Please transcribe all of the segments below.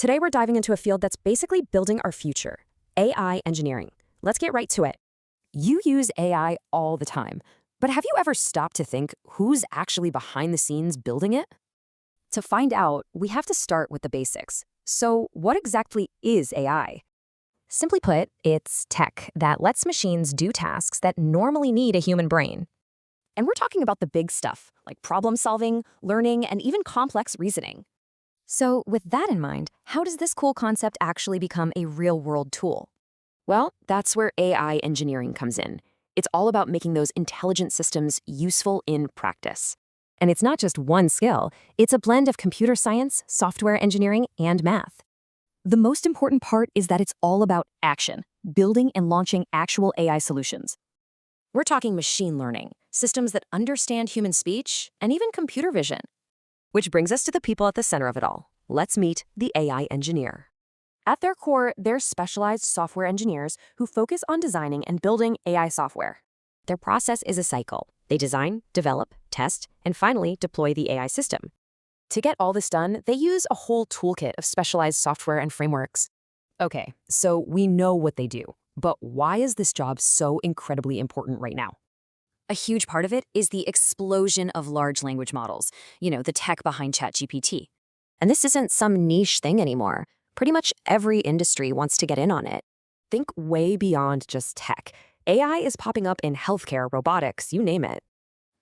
Today we're diving into a field that's basically building our future, AI engineering. Let's get right to it. You use AI all the time, but have you ever stopped to think who's actually behind the scenes building it? To find out, we have to start with the basics. So what exactly is AI? Simply put, it's tech that lets machines do tasks that normally need a human brain. And we're talking about the big stuff, like problem solving, learning, and even complex reasoning. So with that in mind, how does this cool concept actually become a real-world tool? Well, that's where AI engineering comes in. It's all about making those intelligent systems useful in practice. And it's not just one skill, it's a blend of computer science, software engineering, and math. The most important part is that it's all about action, building and launching actual AI solutions. We're talking machine learning, systems that understand human speech, and even computer vision. Which brings us to the people at the center of it all. Let's meet the AI engineer. At their core, they're specialized software engineers who focus on designing and building AI software. Their process is a cycle. They design, develop, test, and finally deploy the AI system. To get all this done, they use a whole toolkit of specialized software and frameworks. Okay, so we know what they do, but why is this job so incredibly important right now? A huge part of it is the explosion of large language models, the tech behind ChatGPT. And this isn't some niche thing anymore. Pretty much every industry wants to get in on it. Think way beyond just tech. AI is popping up in healthcare, robotics, you name it.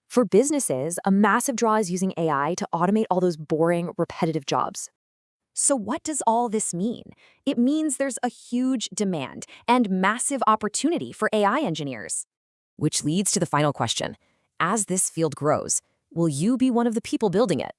For businesses, a massive draw is using AI to automate all those boring, repetitive jobs. So what does all this mean? It means there's a huge demand and massive opportunity for AI engineers. Which leads to the final question. As this field grows, will you be one of the people building it?